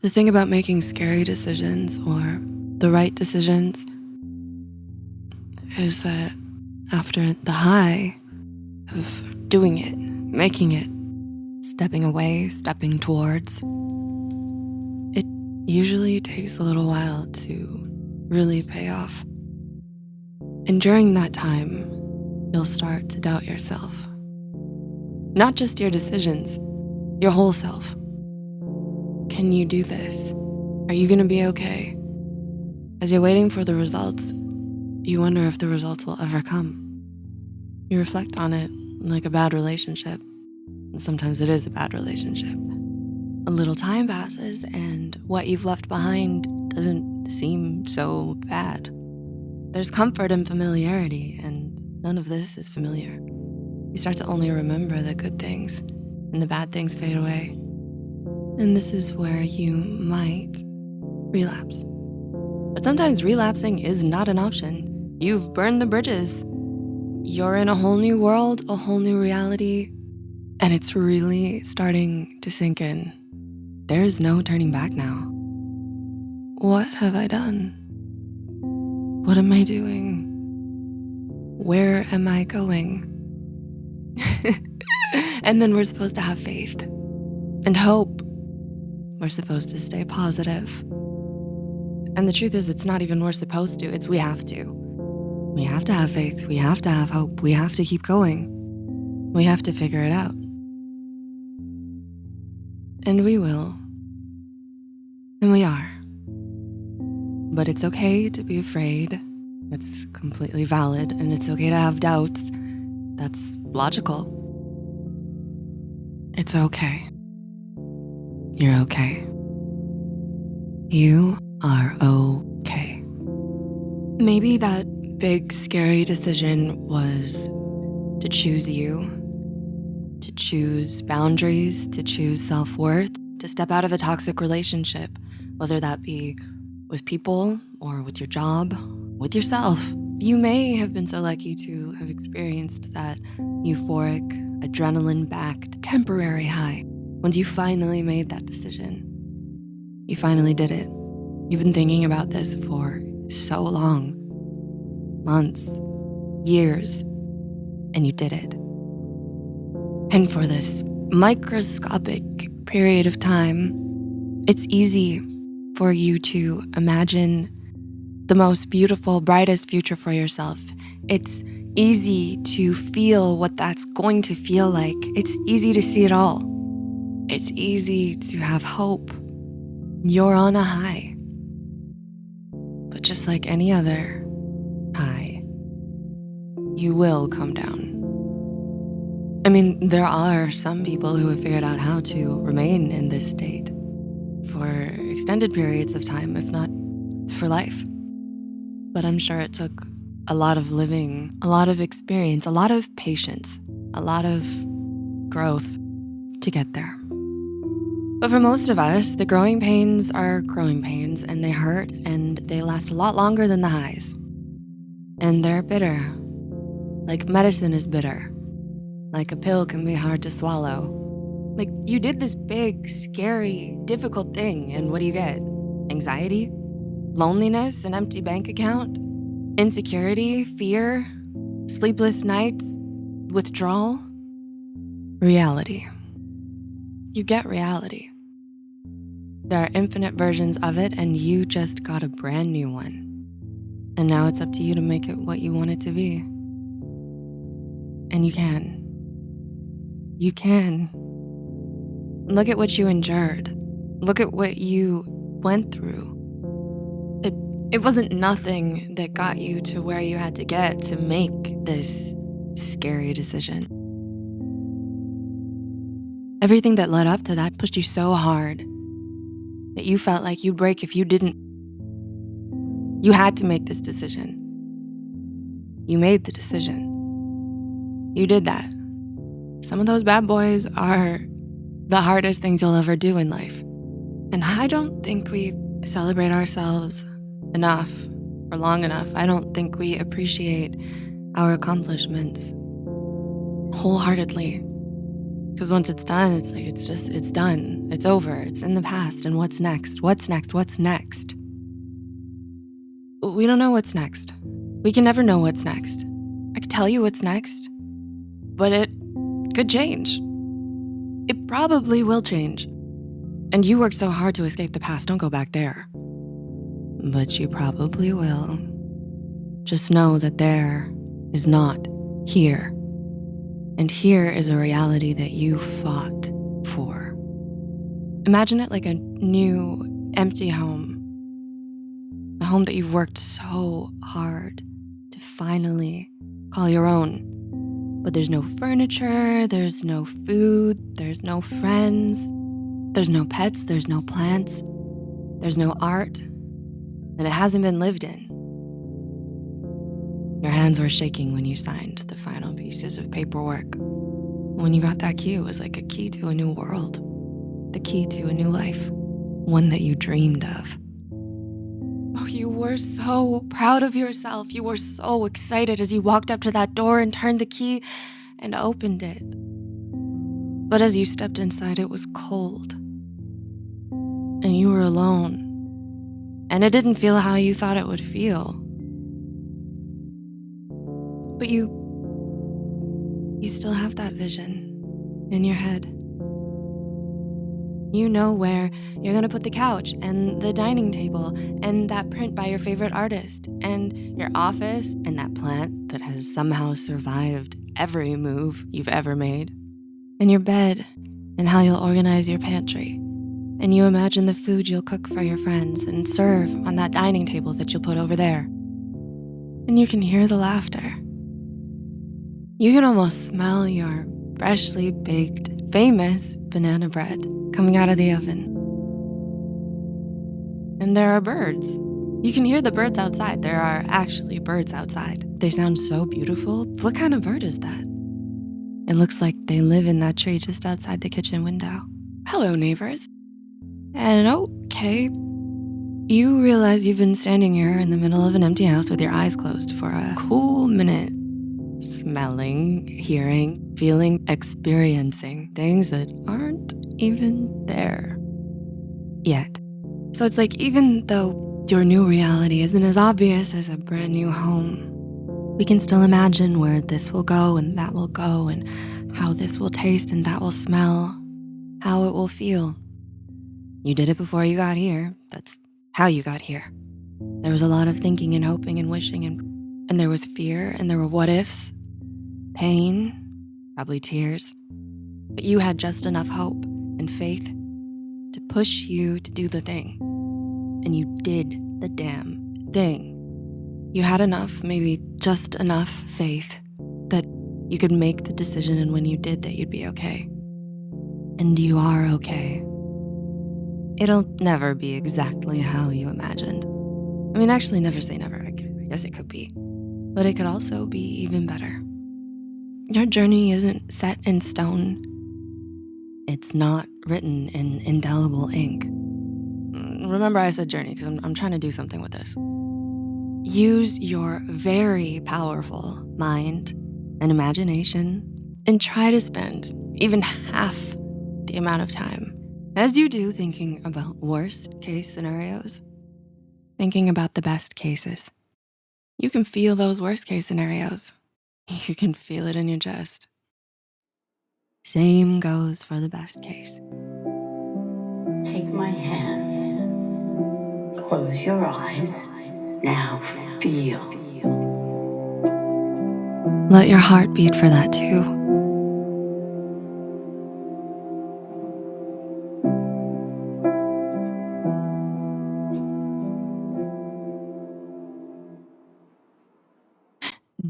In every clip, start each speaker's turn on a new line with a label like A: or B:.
A: The thing about making scary decisions or the right decisions is that after the high of doing it, making it, stepping away, stepping towards, it usually takes a little while to really pay off. And during that time, you'll start to doubt yourself. Not just your decisions, your whole self. Can you do this? Are you gonna be okay? As you're waiting for the results, you wonder if the results will ever come. You reflect on it like a bad relationship. Sometimes it is a bad relationship. A little time passes and what you've left behind doesn't seem so bad. There's comfort in familiarity, and none of this is familiar. You start to only remember the good things, and the bad things fade away. And this is where you might relapse. But sometimes relapsing is not an option. You've burned the bridges. You're in a whole new world, a whole new reality, and it's really starting to sink in. There is no turning back now. What have I done? What am I doing? Where am I going? And then we're supposed to have faith and hope. We're supposed to stay positive. And the truth is, it's not even we're supposed to, it's we have to. We have to have faith, we have to have hope, we have to keep going. We have to figure it out. And we will. And we are. But it's okay to be afraid. It's completely valid, and it's okay to have doubts. That's logical. It's okay. You're okay. You are okay. Maybe that big, scary decision was to choose you, to choose boundaries, to choose self-worth, to step out of a toxic relationship, whether that be with people or with your job, with yourself. You may have been so lucky to have experienced that euphoric, adrenaline-backed, temporary high. Once you finally made that decision, you finally did it. You've been thinking about this for so long, months, years, and you did it. And for this microscopic period of time, it's easy for you to imagine the most beautiful, brightest future for yourself. It's easy to feel what that's going to feel like. It's easy to see it all. It's easy to have hope. You're on a high. But just like any other high, you will come down. I mean, there are some people who have figured out how to remain in this state for extended periods of time, if not for life. But I'm sure it took a lot of living, a lot of experience, a lot of patience, a lot of growth to get there. But for most of us, the growing pains are growing pains, and they hurt, and they last a lot longer than the highs. And they're bitter, like medicine is bitter, like a pill can be hard to swallow. Like you did this big, scary, difficult thing, and what do you get? Anxiety? Loneliness? An empty bank account? Insecurity? Fear? Sleepless nights? Withdrawal? Reality. You get reality. There are infinite versions of it, and you just got a brand new one. And now it's up to you to make it what you want it to be. And you can. You can. Look at what you endured. Look at what you went through. It wasn't nothing that got you to where you had to get to make this scary decision. Everything that led up to that pushed you so hard that you felt like you'd break if you didn't. You had to make this decision. You made the decision. You did that. Some of those bad boys are the hardest things you'll ever do in life. And I don't think we celebrate ourselves enough or long enough. I don't think we appreciate our accomplishments wholeheartedly. Because once it's done, it's like, it's done. It's over. It's in the past. And what's next? What's next? What's next? We don't know what's next. We can never know what's next. I could tell you what's next, but it could change. It probably will change. And you worked so hard to escape the past, don't go back there. But you probably will. Just know that there is not here. And here is a reality that you fought for. Imagine it like a new, empty home. A home that you've worked so hard to finally call your own. But there's no furniture, there's no food, there's no friends, there's no pets, there's no plants, there's no art, and it hasn't been lived in. Your hands were shaking when you signed the final pieces of paperwork. When you got that key, it was like a key to a new world, the key to a new life, one that you dreamed of. Oh, you were so proud of yourself. You were so excited as you walked up to that door and turned the key and opened it. But as you stepped inside, it was cold. And you were alone. And it didn't feel how you thought it would feel. But you still have that vision in your head. You know where you're gonna put the couch and the dining table and that print by your favorite artist and your office and that plant that has somehow survived every move you've ever made, and your bed and how you'll organize your pantry. And you imagine the food you'll cook for your friends and serve on that dining table that you'll put over there. And you can hear the laughter. You can almost smell your freshly baked, famous banana bread coming out of the oven. And there are birds. You can hear the birds outside. There are actually birds outside. They sound so beautiful. What kind of bird is that? It looks like they live in that tree just outside the kitchen window. Hello, neighbors. And okay, you realize you've been standing here in the middle of an empty house with your eyes closed for a cool minute, smelling, hearing, feeling, experiencing things that aren't even there yet. So it's like, even though your new reality isn't as obvious as a brand new home, we can still imagine where this will go and that will go, and how this will taste and that will smell, how it will feel. You did it before you got here. That's how you got here. There was a lot of thinking and hoping and wishing, and there was fear, and there were what ifs, pain, probably tears. But you had just enough hope and faith to push you to do the thing. And you did the damn thing. You had enough, maybe just enough faith that you could make the decision, and when you did that, you'd be okay. And you are okay. It'll never be exactly how you imagined. I mean, actually, never say never. I guess it could be. But it could also be even better. Your journey isn't set in stone. It's not written in indelible ink. Remember I said journey, because I'm trying to do something with this. Use your very powerful mind and imagination and try to spend even half the amount of time as you do thinking about worst case scenarios, thinking about the best cases. You can feel those worst case scenarios. You can feel it in your chest. Same goes for the best case.
B: Take my hands. Close your eyes. Now feel.
A: Let your heart beat for that too.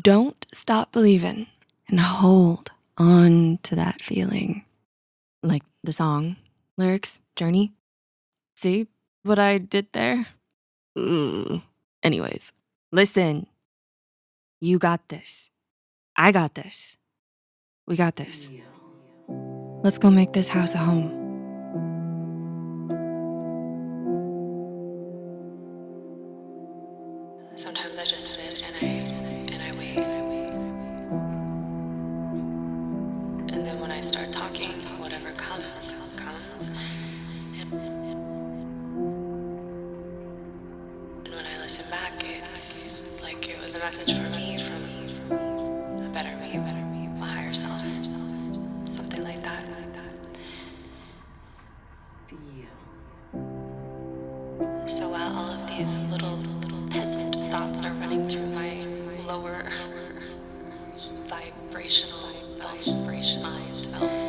A: Don't stop believing and hold on to that feeling. Like the song, lyrics, journey. See what I did there? Anyways, listen. You got this. I got this. We got this. Let's go make this house a home. Sometimes I just sit and I wait. And then when I start talking, a message for me from a better me, a higher self, something like that.
B: Feel.
A: So while all of these little peasant thoughts are running through my lower vibrational self, mind, self,